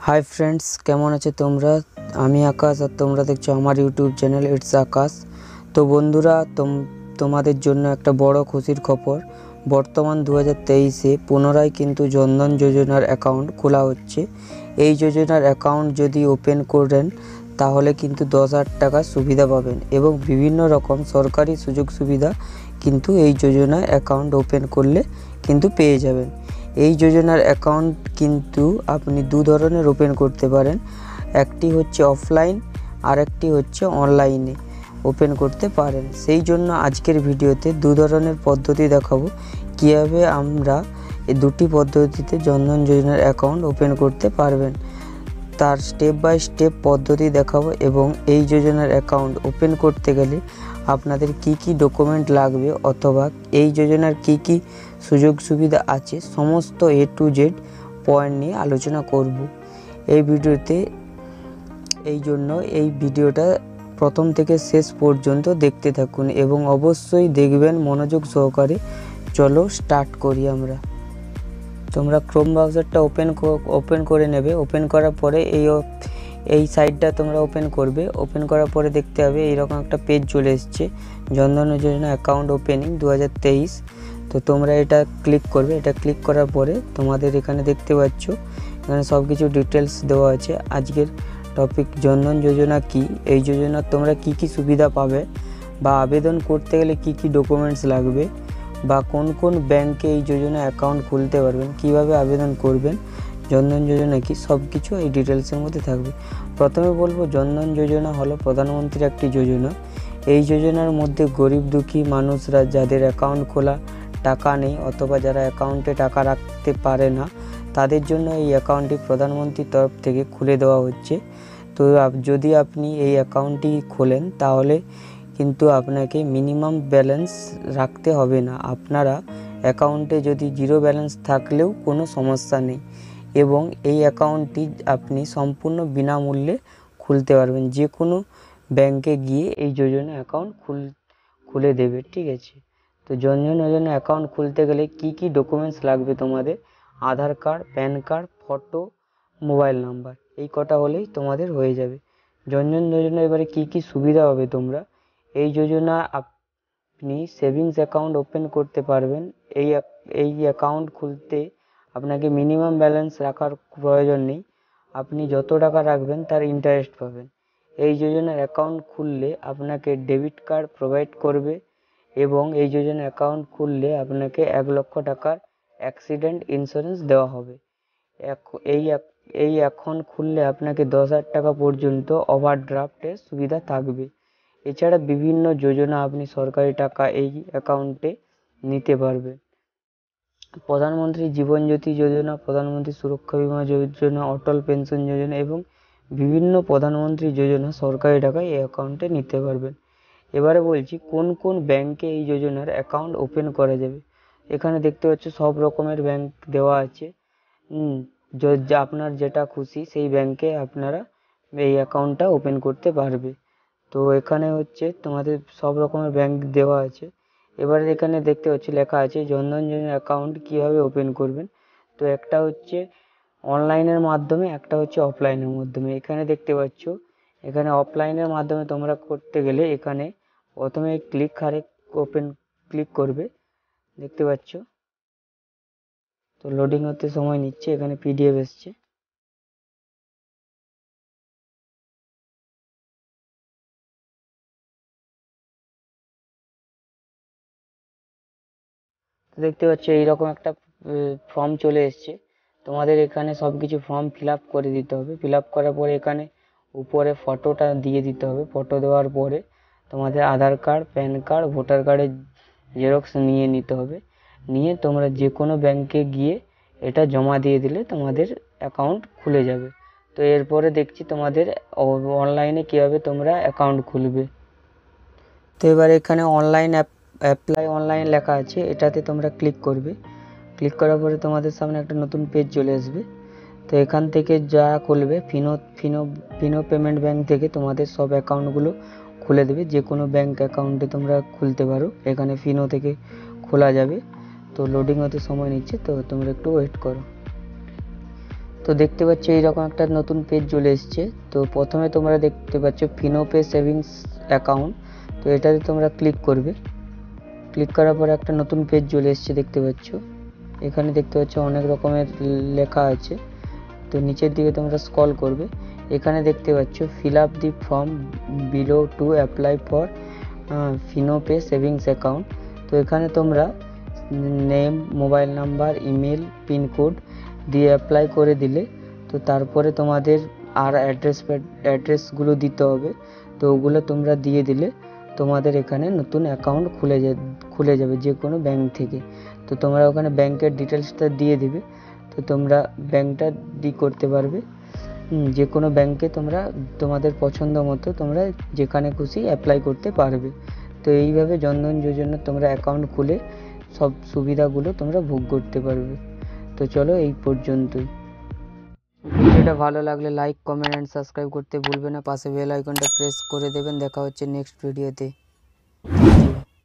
Hi friends, কেমন আছো তোমরা? আমি আকাশ আর তোমরা দেখছো আমার ইউটিউব চ্যানেল ইটস আকাশ। তো বন্ধুরা, তোমাদের জন্য একটা বড় খুশির খবর। বর্তমান 2023-এ পুনরায় কিন্তু জনধন যোজনার অ্যাকাউন্ট খোলা হচ্ছে। এই যোজনার অ্যাকাউন্ট যদি ওপেন করেন তাহলে কিন্তু 10,000 টাকা সুবিধা পাবেন এবং বিভিন্ন রকম সরকারি সুযোগ সুবিধা কিন্তু এই যোজনার অ্যাকাউন্ট ওপেন করলে কিন্তু পেয়ে যাবেন। এই যোজনার অ্যাকাউন্ট কিন্তু আপনি দু ধরনের ওপেন করতে পারেন, একটি হচ্ছে অফলাইন আর একটি হচ্ছে অনলাইনে ওপেন করতে পারেন। সেই জন্য আজকের ভিডিওতে দু ধরনের পদ্ধতি দেখাবো কীভাবে আমরা এই দুটি পদ্ধতিতে জনধন যোজনার অ্যাকাউন্ট ওপেন করতে পারবেন, তার স্টেপ বাই স্টেপ পদ্ধতি দেখাবো। এবং এই যোজনার অ্যাকাউন্ট ওপেন করতে গেলে আপনাদের কি কি ডকুমেন্ট লাগবে অথবা এই যোজনার কি কি সুযোগ সুবিধা আছে সমস্ত A to Z পয়েন্ট নিয়ে আলোচনা করব এই ভিডিওতে। এই জন্য এই ভিডিওটা প্রথম থেকে শেষ পর্যন্ত দেখতে থাকুন এবং অবশ্যই দেখবেন মনোযোগ সহকারে। চলো স্টার্ট করি আমরা। তোমরা ক্রোম ব্রাউজারটা ওপেন করে নেবে। ওপেন করার পরে এই সাইটটা তোমরা ওপেন করবে। ওপেন করার পরে দেখতে হবে এইরকম একটা পেজ চলে এসছে, জনধন যোজনা অ্যাকাউন্ট ওপেনিং 2023। তো তোমরা এটা ক্লিক করবে। এটা ক্লিক করার পরে তোমাদের এখানে দেখতে পাচ্ছ এখানে সব কিছু ডিটেলস দেওয়া আছে। আজকের টপিক জনধন যোজনা কি, এই যোজনার তোমরা কি কি সুবিধা পাবে বা আবেদন করতে গেলে কি কি ডকুমেন্টস লাগবে বা কোন কোন ব্যাংকে এই যোজনা অ্যাকাউন্ট খুলতে পারবেন, কিভাবে আবেদন করবেন, জনধন যোজনা কি, সব কিছু এই ডিটেলসের মধ্যে থাকবে। প্রথমে বলবো জনধন যোজনা হলো প্রধানমন্ত্রীর একটি যোজনা। এই যোজনার মধ্যে গরিব দুঃখী মানুষরা যাদের অ্যাকাউন্ট খোলা টাকা নেই অথবা যারা অ্যাকাউন্টে টাকা রাখতে পারে না তাদের জন্য এই অ্যাকাউন্টটি প্রধানমন্ত্রীর তরফ থেকে খুলে দেওয়া হচ্ছে। তো যদি আপনি এই অ্যাকাউন্টটি খোলেন তাহলে কিন্তু আপনাকে মিনিমাম ব্যালেন্স রাখতে হবে না। আপনারা অ্যাকাউন্টে যদি জিরো ব্যালেন্স থাকলেও কোনো সমস্যা নেই এবং এই অ্যাকাউন্টটি আপনি সম্পূর্ণ বিনামূল্যে খুলতে পারবেন। যে কোনো ব্যাংকে গিয়ে এই যোজনা অ্যাকাউন্ট খুলে দেবে, ঠিক আছে? তো জনধন যোজনা অ্যাকাউন্ট খুলতে গেলে কি কি ডকুমেন্টস লাগবে তোমাদের? Aadhaar card, PAN card, photo, mobile number, এই কটা হলেই তোমাদের হয়ে যাবে। জনধন যোজনা এবারে কি কি সুবিধা হবে তোমরা? এই যোজনা আপনি সেভিংস অ্যাকাউন্ট ওপেন করতে পারবেন। এই অ্যাকাউন্ট খুলতে আপনাকে মিনিমাম ব্যালেন্স রাখার প্রয়োজন নেই। আপনি যত টাকা রাখবেন তার ইন্টারেস্ট পাবেন। এই যোজনার অ্যাকাউন্ট খুললে আপনাকে ডেবিট কার্ড প্রোভাইড করবে এবং এই যোজনার অ্যাকাউন্ট খুললে আপনাকে 1 লক্ষ টাকার অ্যাক্সিডেন্ট ইন্স্যুরেন্স দেওয়া হবে। এই অ্যাকাউন্ট খুললে আপনাকে 10,000 টাকা পর্যন্ত ওভারড্রাফটের সুবিধা থাকবে। এছাড়া বিভিন্ন যোজনা আপনি সরকারি টাকা এই অ্যাকাউন্টে নিতে পারবেন। প্রধানমন্ত্রী জীবন জ্যোতি যোজনা, প্রধানমন্ত্রী সুরক্ষা বিমা যোজনা, অটল পেনশন যোজনা এবং বিভিন্ন প্রধানমন্ত্রী যোজনা সরকারি টাকায় এই অ্যাকাউন্টে নিতে পারবেন। এবারে বলছি কোন কোন ব্যাংকে এই যোজনার অ্যাকাউন্ট ওপেন করা যাবে। এখানে দেখতে পাচ্ছ সব রকমের ব্যাংক দেওয়া আছে। আপনার যেটা খুশি সেই ব্যাংকে আপনারা এই অ্যাকাউন্টটা ওপেন করতে পারবে। তো এখানে হচ্ছে তোমাদের সব রকমের ব্যাংক দেওয়া আছে। এবারে এখানে দেখতে পাচ্ছি লেখা আছে জনধন যোজনা অ্যাকাউন্ট কীভাবে ওপেন করবেন। তো একটা হচ্ছে অনলাইনের মাধ্যমে, একটা হচ্ছে অফলাইনের মাধ্যমে। এখানে দেখতে পাচ্ছ এখানে অফলাইনের মাধ্যমে তোমরা করতে গেলে এখানে প্রথমে ক্লিক করবে, দেখতে পাচ্ছ। তো লোডিং হতে সময় নিচ্ছে, এখানে PDF এসছে। তো দেখতে পাচ্ছ এইরকম একটা ফর্ম চলে এসছে। তোমাদের এখানে সব কিছু ফর্ম ফিল আপ করে দিতে হবে। ফিল আপ করার পরে এখানে উপরে ফটোটা দিয়ে দিতে হবে। ফটো দেওয়ার পরে তোমাদের Aadhaar card, PAN card, voter কার্ডের জেরক্স নিয়ে নিতে হবে। নিয়ে তোমরা যে কোনো ব্যাংকে গিয়ে এটা জমা দিয়ে দিলে তোমাদের অ্যাকাউন্ট খুলে যাবে। তো এরপরে দেখছি তোমাদের অনলাইনে কীভাবে তোমরা অ্যাকাউন্ট খুলবে। তো এবার এখানে অ্যাপ্লাই অনলাইন লেখা আছে, এটাতে তোমরা ক্লিক করবে। ক্লিক করার পরে তোমাদের সামনে একটা নতুন পেজ চলে আসবে। তো এখান থেকে যা খুলবে ফিনো পেমেন্ট ব্যাংক থেকে তোমাদের সব অ্যাকাউন্টগুলো খুলে দেবে। যে কোনো ব্যাংক অ্যাকাউন্টে তোমরা খুলতে পারো, এখানে ফিনো থেকে খোলা যাবে। তো লোডিং হতে সময় নিচ্ছে, তো তোমরা একটু ওয়েট করো। তো দেখতে পাচ্ছ এইরকম একটা নতুন পেজ চলে এসছে। তো প্রথমে তোমরা দেখতে পাচ্ছ ফিনোপে সেভিংস অ্যাকাউন্ট, তো এটাতে তোমরা ক্লিক করবে। ক্লিক করার পরে একটা নতুন পেজ চলে এসছে দেখতে পাচ্ছ। এখানে দেখতে পাচ্ছ অনেক রকমের লেখা আছে। তো নিচের দিকে তোমরা স্ক্রল করবে, এখানে দেখতে পাচ্ছ fill up the form below to apply for Finopay savings account. তো এখানে তোমরা name, mobile number, email, pincode দিয়ে অ্যাপ্লাই করে দিলে, তো তারপরে তোমাদের আর অ্যাড্রেসগুলো দিতে হবে। তো ওগুলো তোমরা দিয়ে দিলে তোমাদের এখানে নতুন অ্যাকাউন্ট খুলে যাবে যে কোনো ব্যাংক থেকে। তো তোমরা ওখানে ব্যাংকের ডিটেলসটা দিয়ে দিবে, তো তোমরা ব্যাংকটা করতে পারবে। যে কোনো ব্যাংকে তোমরা তোমাদের পছন্দ মতো তোমরা যেখানে খুশি অ্যাপ্লাই করতে পারবে। তো এইভাবে জনধন যোজনা তোমরা অ্যাকাউন্ট খুলে সব সুবিধাগুলো তোমরা ভোগ করতে পারবে। তো চলো এই পর্যন্তই। ভিডিওটা ভালো লাগলে লাইক, কমেন্ট অ্যান্ড সাবস্ক্রাইব করতে ভুলবে না। পাশে বেল আইকনটা প্রেস করে দেবেন। দেখা হচ্ছে নেক্সট ভিডিওতে।